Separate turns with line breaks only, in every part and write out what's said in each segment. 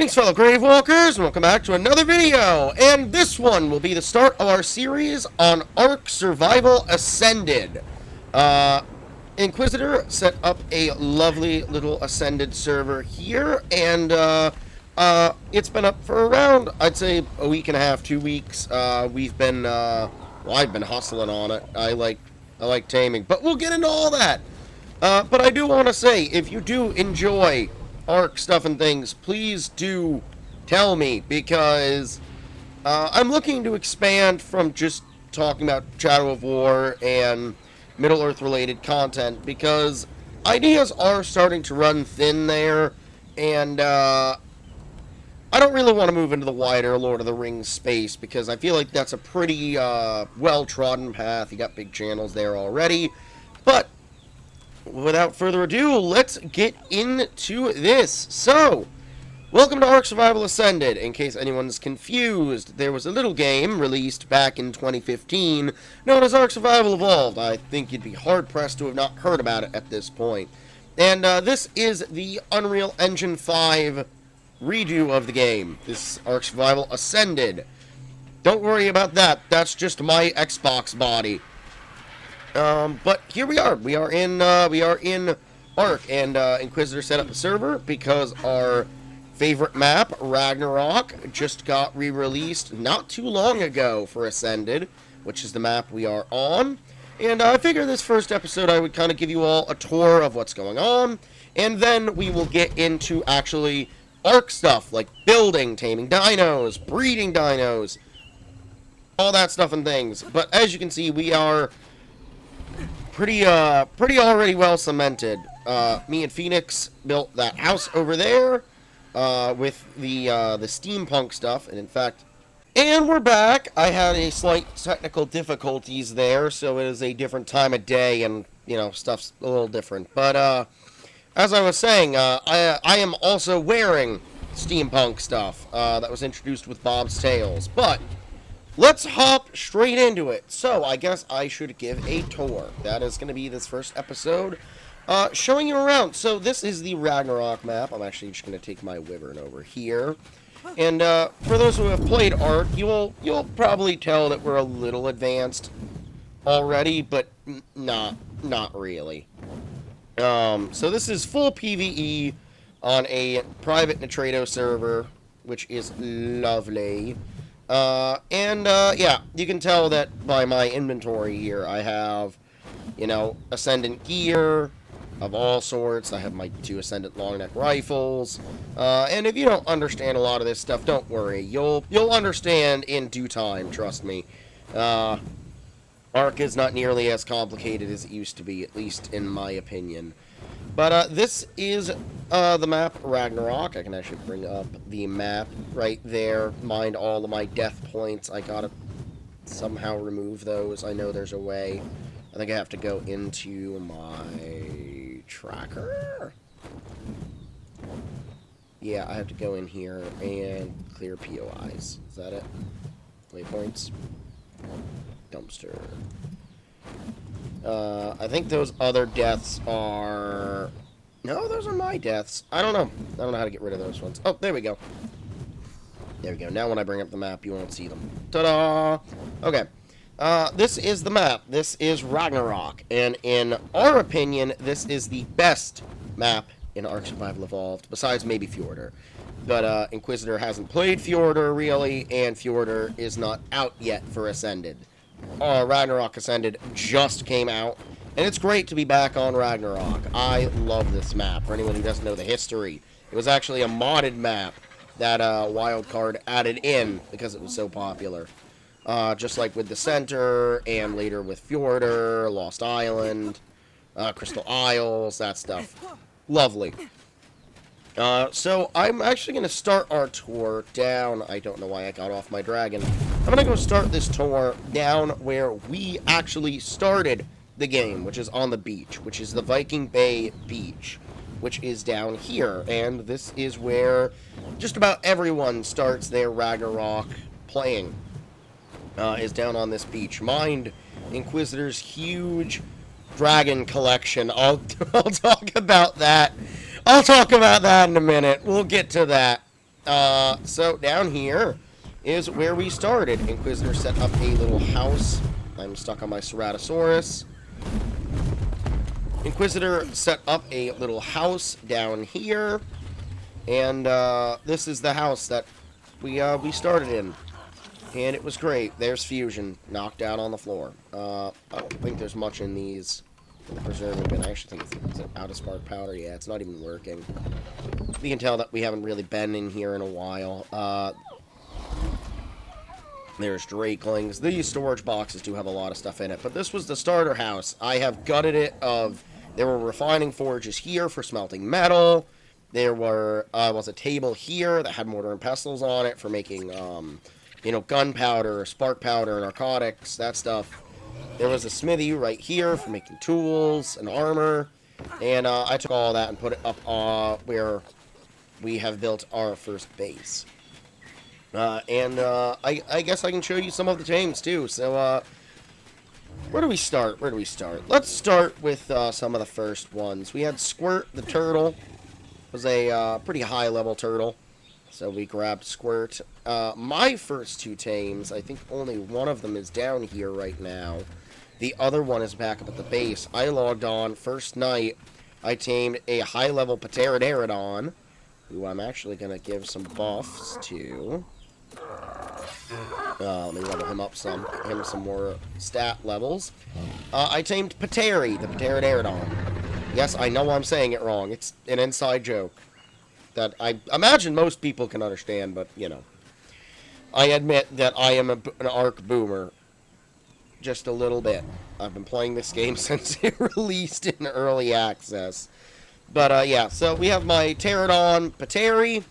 Greetings, fellow Gravewalkers, and welcome back to another video. And this one will be the start of our series on ARK Survival Ascended. Inquisitor set up a lovely little Ascended server here, and it's been up for around, I'd say, a week and a half, 2 weeks. We've been, well, I've been hustling on it. I like taming, but we'll get into all that. But I do want to say, if you do enjoy ARK stuff and things, please do tell me, because I'm looking to expand from just talking about Shadow of War and Middle-earth related content, because ideas are starting to run thin there, and I don't really want to move into the wider Lord of the Rings space, because I feel like that's a pretty well-trodden path. You got big channels there already, but without further ado, let's get into this. So, welcome to ARK Survival Ascended. In case anyone's confused, there was a little game released back in 2015 known as ARK Survival Evolved. I think you'd be hard-pressed to have not heard about it at this point. And this is the Unreal Engine 5 redo of the game. This is ARK Survival Ascended. Don't worry about that. That's just my Xbox body. But here we are. We are in ARK, and Inquisitor set up a server because our favorite map, Ragnarok, just got re-released not too long ago for Ascended, which is the map we are on. And I figure this first episode I would kind of give you all a tour of what's going on, and then we will get into actually ARK stuff, like building, taming dinos, breeding dinos, all that stuff and things. But as you can see, we are pretty already well cemented. Me and Phoenix built that house over there with the steampunk stuff, and in fact, and we're back. I had a slight technical difficulties there, so it is a different time of day, and you know, stuff's a little different. But as I was saying, I am also wearing steampunk stuff that was introduced with Bob's Tales, but let's hop straight into it. So, I guess I should give a tour. That is going to be this first episode, showing you around. So, this is the Ragnarok map. I'm actually just going to take my Wyvern over here. And, for those who have played ARK, you'll probably tell that we're a little advanced already, but not really. So this is full PvE on a private Nitrado server, which is lovely. Yeah, you can tell that by my inventory here. I have, you know, Ascendant gear of all sorts. I have my 2 Ascendant long neck rifles. And if you don't understand a lot of this stuff, don't worry. You'll understand in due time, trust me. ARK is not nearly as complicated as it used to be, at least in my opinion. But this is the map Ragnarok. I can actually bring up the map right there. Mind all of my death points. I gotta somehow remove those. I know there's a way. I think I have to go into my tracker. Yeah, I have to go in here and clear POIs. Is that it? Waypoints. Dumpster. I think those other deaths are... No, those are my deaths. I don't know. I don't know how to get rid of those ones. Oh, there we go. There we go. Now when I bring up the map, you won't see them. Ta-da! Okay. This is the map. This is Ragnarok. And in our opinion, this is the best map in ARK Survival Evolved, besides maybe Fjordur. But Inquisitor hasn't played Fjordur, really, and Fjordur is not out yet for Ascended. Ragnarok Ascended just came out, and it's great to be back on Ragnarok. I love this map. For anyone who doesn't know the history, it was actually a modded map that Wildcard added in because it was so popular. Just like with the Center, and later with Fjordur, Lost Island, Crystal Isles, that stuff. Lovely. So I'm actually going to start our tour down. I don't know why I got off my dragon. I'm going to go start this tour down where we actually started the game, which is on the beach, which is the Viking Bay Beach, which is down here. And this is where just about everyone starts their Ragnarok playing, is down on this beach. Mind Inquisitor's huge dragon collection. I'll talk about that. I'll talk about that in a minute. We'll get to that. So down here is where we started. Inquisitor set up a little house. I'm stuck on my Ceratosaurus. Inquisitor set up a little house down here. And this is the house that we started in. And it was great. There's Fusion, knocked out on the floor. I don't think there's much in these. The preserving bin, I actually think it's an out of spark powder. Yeah, it's not even working. You can tell that we haven't really been in here in a while. There's Drakelings. These storage boxes do have a lot of stuff in it, but this was the starter house. I have gutted it of... There were refining forges here for smelting metal. There was a table here that had mortar and pestles on it for making, you know, gunpowder, spark powder, narcotics, that stuff. There was a smithy right here for making tools and armor. And I took all that and put it up where we have built our first base. I guess I can show you some of the tames too. So, where do we start? Let's start with some of the first ones. We had Squirt the turtle. It was a pretty high level turtle. So we grabbed Squirt. My first two tames, I think only one of them is down here right now. The other one is back up at the base. I logged on first night. I tamed a high-level Pterodon, who I'm actually going to give some buffs to. Let me level him up some more stat levels. I tamed Pateri, the Pterodon. Yes, I know I'm saying it wrong. It's an inside joke that I imagine most people can understand, but, you know. I admit that I am an ARK boomer. Just a little bit. I've been playing this game since it released in early access. But, yeah, so we have my Pterodon Pateri.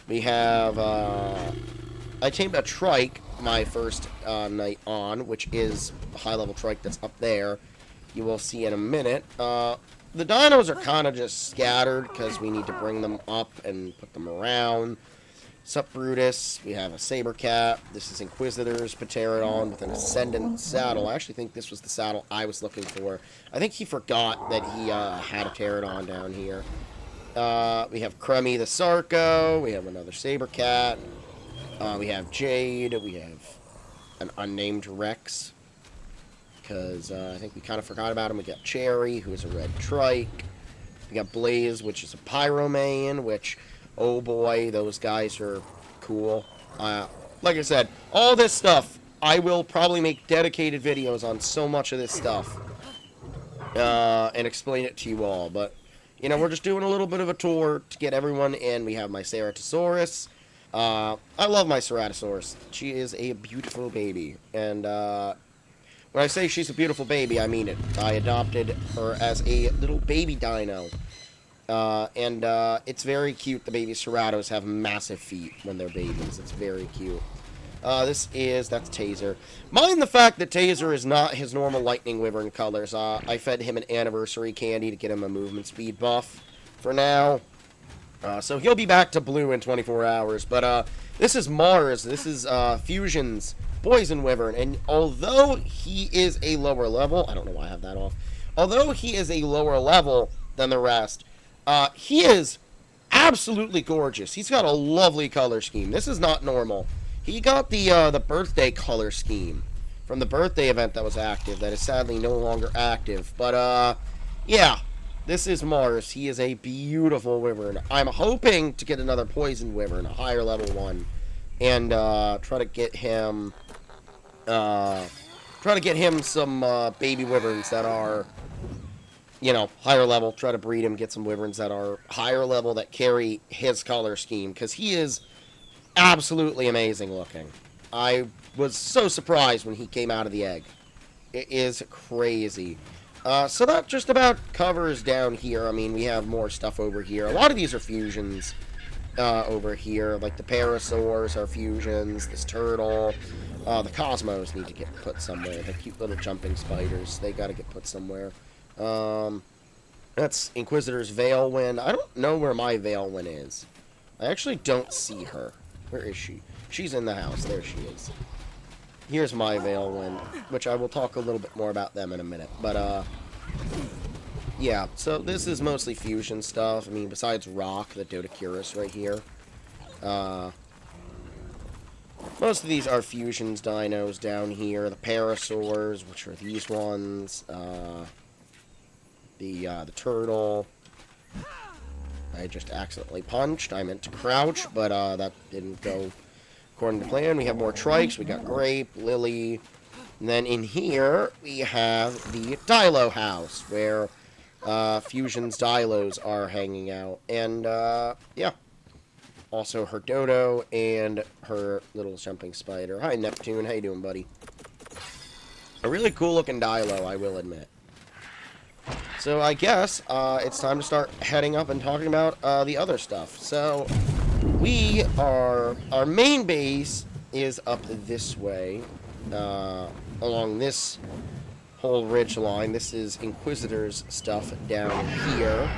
We have, I tamed a Trike my first night on, which is a high-level Trike that's up there. You will see in a minute. The dinos are kind of just scattered because we need to bring them up and put them around. Sup Brutus, we have a Saber Cat. This is Inquisitor's Pterodon with an Ascendant saddle. I actually think this was the saddle I was looking for. I think he forgot that he had a Pterodon down here. We have Crummy the Sarco. We have another Saber Cat. We have Jade. We have an unnamed Rex. Because I think we kind of forgot about him. We got Cherry, who is a red Trike. We got Blaze, which is a Pyromane, which... Oh boy, those guys are cool. Like I said, all this stuff, I will probably make dedicated videos on so much of this stuff. And explain it to you all. But, you know, we're just doing a little bit of a tour to get everyone in. We have my Ceratosaurus. I love my Ceratosaurus. She is a beautiful baby. And, when I say she's a beautiful baby, I mean it. I adopted her as a little baby dino. It's very cute. The baby Ceratos have massive feet when they're babies. It's very cute. That's Taser. Mind the fact that Taser is not his normal Lightning Wyvern colors. I fed him an anniversary candy to get him a movement speed buff for now. So he'll be back to blue in 24 hours. But, this is Mars. This is, Fusion's Poison Wyvern. And although he is a lower level... I don't know why I have that off. Although he is a lower level than the rest... he is absolutely gorgeous. He's got a lovely color scheme. This is not normal. He got the birthday color scheme from the birthday event that was active. That is sadly no longer active. But, yeah. This is Mars. He is a beautiful wyvern. I'm hoping to get another poison wyvern, a higher level one. And, try to get him... some, baby wyverns that are... You know, higher level, try to breed him, get some wyverns that are higher level that carry his color scheme, because he is absolutely amazing looking. I was so surprised when he came out of the egg. It is crazy. So that just about covers down here. I mean, we have more stuff over here. A lot of these are fusions over here, like the Parasaurs are fusions, this turtle. The Cosmos need to get put somewhere. The cute little jumping spiders, they gotta get put somewhere. That's Inquisitor's Veilwind. I don't know where my Veilwind is. I actually don't see her. Where is she? She's in the house. There she is. Here's my Veilwind, which I will talk a little bit more about them in a minute. But, yeah. So this is mostly fusion stuff. I mean, besides Rock, the Dodocurus right here. Most of these are Fusion's dinos down here. The Parasaurs, which are these ones. The turtle. I just accidentally punched. I meant to crouch, but that didn't go according to plan. We have more trikes. We got Grape, Lily. And then in here, we have the Dilo house, where Fusion's Dilos are hanging out. And, yeah. Also her Dodo and her little jumping spider. Hi, Neptune. How you doing, buddy? A really cool-looking Dilo, I will admit. So I guess it's time to start heading up and talking about the other stuff. So our main base is up this way, along this whole ridge line. This is Inquisitor's stuff down here.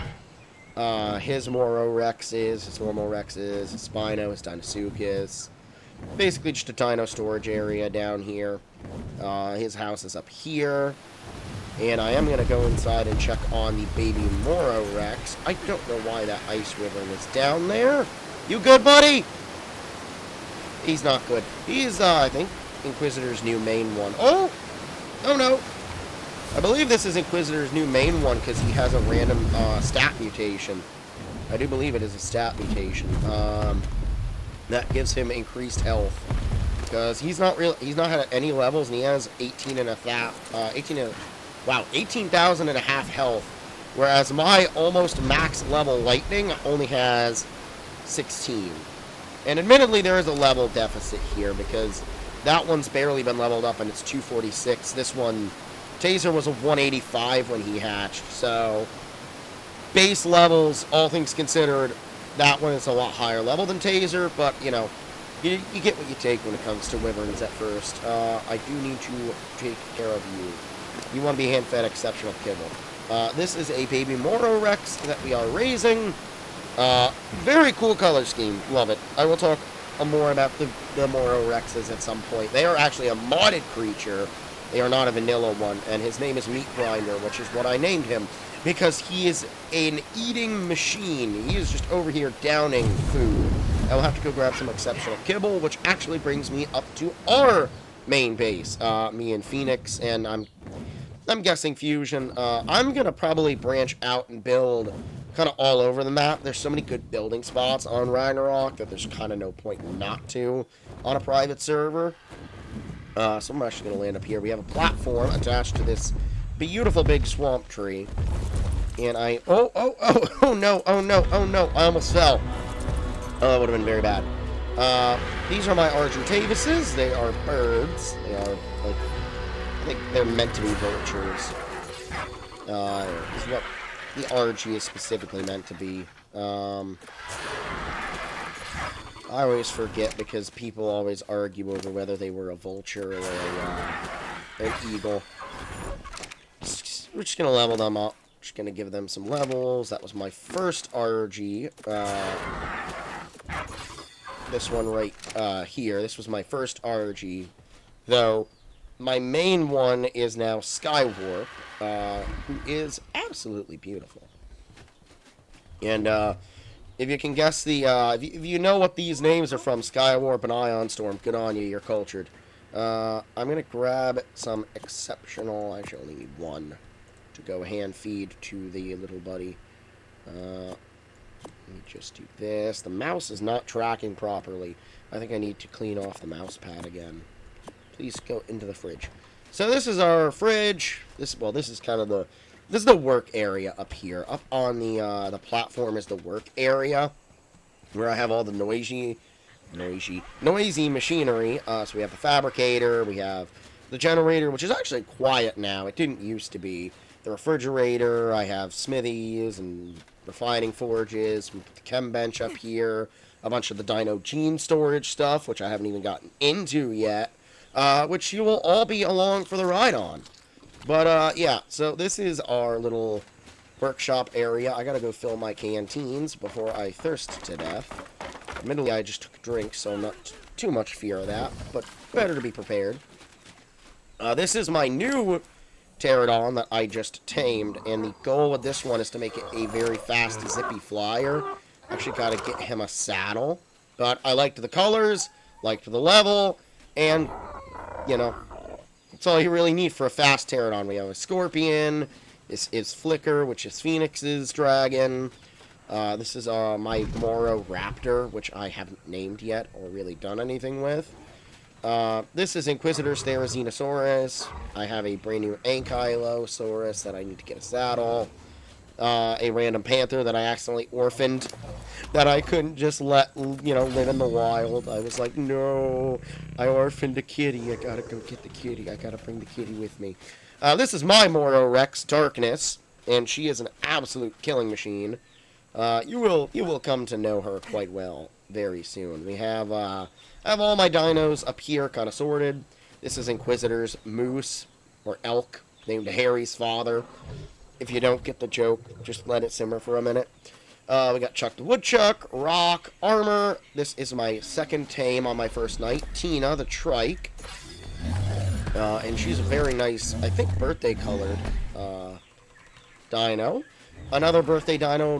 His Moro Rexes, his Normal Rexes, his Spino, his Dinosuchus. Basically just a Dino storage area down here. His house is up here. And I am going to go inside and check on the baby Moro Rex. I don't know why that Ice River is down there. You good, buddy? He's not good. He's, I think, Inquisitor's new main one. Oh! Oh, no. I believe this is Inquisitor's new main one because he has a random stat mutation. I do believe it is a stat mutation. That gives him increased health. Because he's not had any levels, and he has 18,000 and a half health. Whereas my almost max level Lightning only has 16. And admittedly, there is a level deficit here because that one's barely been leveled up and it's 246. This one, Taser was a 185 when he hatched. So, base levels, all things considered, that one is a lot higher level than Taser, but, you know, you get what you take when it comes to Wyverns at first. I do need to take care of you. You want to be hand-fed exceptional kibble. This is a baby Moro Rex that we are raising. Very cool color scheme. Love it. I will talk more about the Moro Rexes at some point. They are actually a modded creature. They are not a vanilla one. And his name is Meat Grinder, which is what I named him. Because he is an eating machine. He is just over here downing food. I will have to go grab some exceptional kibble, which actually brings me up to our main base. Me and Phoenix, and I'm guessing Fusion. I'm going to probably branch out and build kind of all over the map. There's so many good building spots on Ragnarok that there's kind of no point not to on a private server. So I'm actually going to land up here. We have a platform attached to this beautiful big swamp tree. And oh no, I almost fell. Oh, that would have been very bad. These are my Argentavises. They are birds. They are, like, I think they're meant to be vultures. Is what the RG is specifically meant to be. I always forget because people always argue over whether they were a vulture or an eagle. We're just going to level them up. Just going to give them some levels. That was my first RG. This one right here. This was my first RG. Though, my main one is now Skywarp, who is absolutely beautiful. And, if you can guess the, if you know what these names are from, Skywarp and Ion Storm, good on you, you're cultured. I'm going to grab some exceptional, I actually only need one to go hand feed to the little buddy. Let me just do this. The mouse is not tracking properly. I think I need to clean off the mouse pad again. Please go into the fridge. So this is our fridge. This is kind of this is the work area up here. Up on the platform is the work area where I have all the noisy machinery. So we have the fabricator, we have the generator, which is actually quiet now. It didn't used to be. The refrigerator, I have smithies and refining forges. We put the chem bench up here. A bunch of the Dino gene storage stuff, which I haven't even gotten into yet. Which you will all be along for the ride on. But, yeah, so this is our little workshop area. I gotta go fill my canteens before I thirst to death. Admittedly, I just took a drink, so not too much fear of that, but better to be prepared. This is my new Pterodon that I just tamed, and the goal with this one is to make it a very fast, zippy flyer. Actually gotta get him a saddle. But I liked the colors, liked the level, and, you know, that's all you really need for a fast Pterodon. We have a Scorpion, this is Flicker, which is Phoenix's dragon. This is my Moro Raptor, which I haven't named yet or really done anything with. This is Inquisitor's Therizinosaurus. I have a brand new Ankylosaurus that I need to get a saddle. A random panther that I accidentally orphaned, that I couldn't just let, you know, live in the wild. I was like, no, I orphaned a kitty. I gotta go get the kitty. I gotta bring the kitty with me. This is my Moro Rex, Darkness, and she is an absolute killing machine. You will come to know her quite well very soon. We have I have all my dinos up here, kind of sorted. This is Inquisitor's Moose, or Elk, named Harry's father. If you don't get the joke, just let it simmer for a minute. We got Chuck the Woodchuck, Rock, Armor. This is my second tame on my first night, Tina the Trike. And she's a very nice, I think, birthday colored dino. Another birthday dino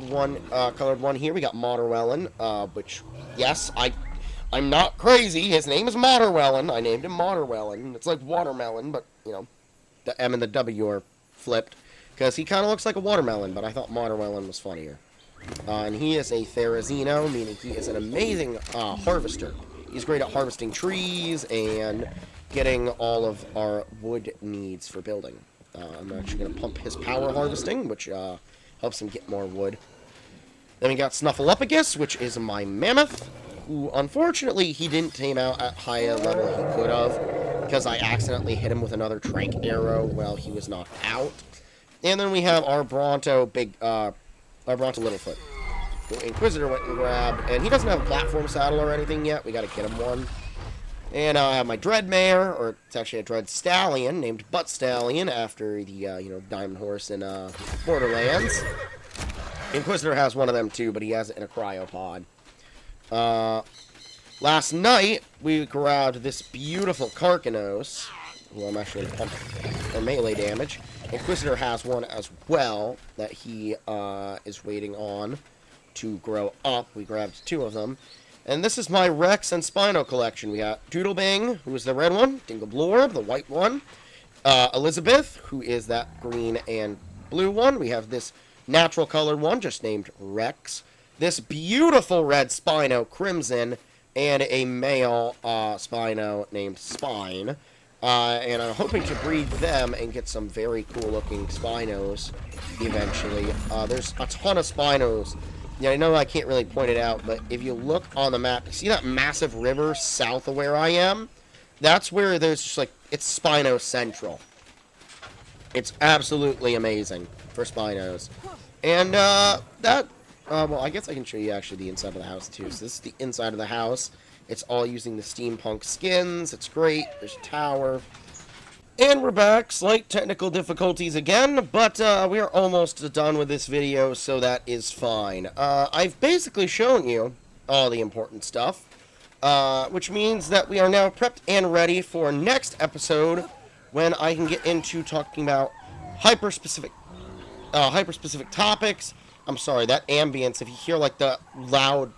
colored one here. We got Motherwellen, which, yes, I'm not crazy. His name is Motherwellen. I named him Motherwellen. It's like watermelon, but, you know, the M and the W are flipped. Because he kind of looks like a watermelon, but I thought Motherwellen was funnier. And he is a Therizino, meaning he is an amazing harvester. He's great at harvesting trees and getting all of our wood needs for building. I'm actually going to pump his power harvesting, which helps him get more wood. Then we got Snuffleupagus, which is my mammoth, who unfortunately he didn't tame out at high a level he could have, because I accidentally hit him with another trank arrow while he was knocked out. And then we have our Bronto Littlefoot, who Inquisitor went and grabbed, and he doesn't have a platform saddle or anything yet. We got to get him one. And I have my Dreadmare, or it's actually a Dread Stallion named Butt Stallion after the you know, diamond horse in Borderlands. Inquisitor has one of them too, but he has it in a cryopod. Last night we grabbed this beautiful Carcanos, who I'm actually going to pump for melee damage. Inquisitor has one as well that he is waiting on to grow up. We grabbed two of them. And this is my Rex and Spino collection. We got Doodlebang, who is the red one, Dingleblorb, the white one, Elizabeth, who is that green and blue one. We have this natural colored one, just named Rex. This beautiful red Spino, Crimson, and a male Spino named Spine. And I'm hoping to breed them and get some very cool-looking Spinos eventually. There's a ton of Spinos. Yeah, I know I can't really point it out, but if you look on the map, you see that massive river south of where I am? That's where there's just, like, it's Spino Central. It's absolutely amazing for Spinos. And, well, I guess I can show you actually the inside of the house, too. So this is the inside of the house. It's all using the steampunk skins. It's great. There's a tower. And we're back. Slight technical difficulties again, but we are almost done with this video, so that is fine. I've basically shown you all the important stuff, which means that we are now prepped and ready for next episode, when I can get into talking about hyper-specific topics. I'm sorry, that ambience, if you hear like the loud...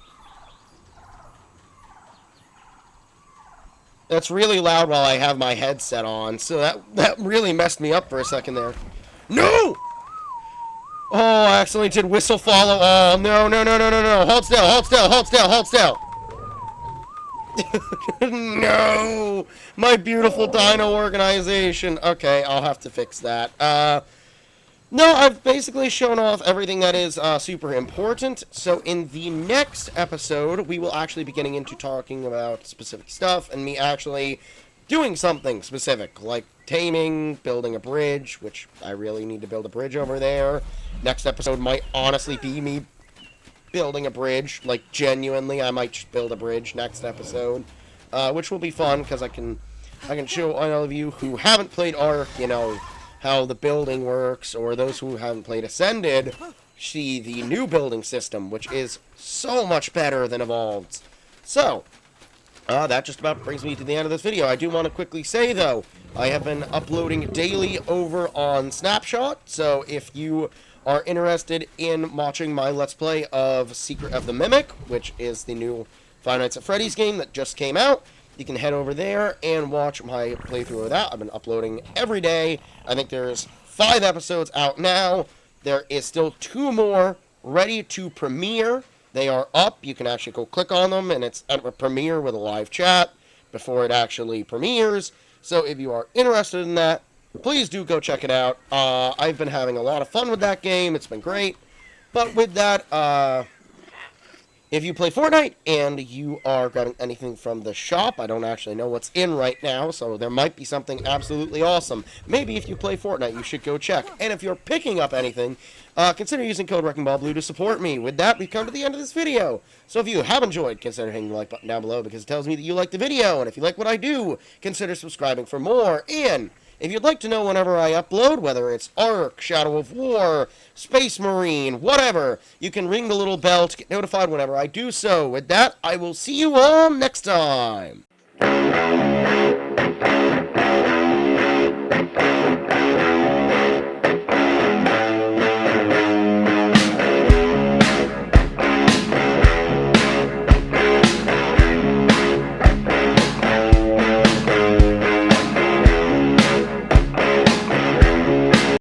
That's really loud while I have my headset on, so that really messed me up for a second there. No! Oh, I accidentally did whistle follow. Oh, no. Hold still. No! My beautiful dino organization. Okay, I'll have to fix that. No, I've basically shown off everything that is super important. So in the next episode, we will actually be getting into talking about specific stuff and me actually doing something specific, like taming, building a bridge, which I really need to build a bridge over there. Next episode might honestly be me building a bridge, like genuinely, I might just build a bridge next episode, which will be fun because I can show all of you who haven't played ARK, you know, how the building works, or those who haven't played Ascended see the new building system, which is so much better than Evolved's. So, that just about brings me to the end of this video. I do want to quickly say, though, I have been uploading daily over on Snapshot, so if you are interested in watching my Let's Play of Secret of the Mimic, which is the new Five Nights at Freddy's game that just came out. You can head over there and watch my playthrough of that. I've been uploading every day. I think there's 5 episodes out now. There is still 2 more ready to premiere. They are up. You can actually go click on them, and it's at a premiere with a live chat before it actually premieres. So if you are interested in that, please do go check it out. I've been having a lot of fun with that game. It's been great. But with that, if you play Fortnite and you are grabbing anything from the shop, I don't actually know what's in right now, so there might be something absolutely awesome. Maybe if you play Fortnite, you should go check. And if you're picking up anything, consider using code WreckingBallBlue to support me. With that, we come to the end of this video. So if you have enjoyed, consider hitting the like button down below because it tells me that you like the video. And if you like what I do, consider subscribing for more. And if you'd like to know whenever I upload, whether it's ARK, Shadow of War, Space Marine, whatever, you can ring the little bell to get notified whenever I do so. With that, I will see you all next time.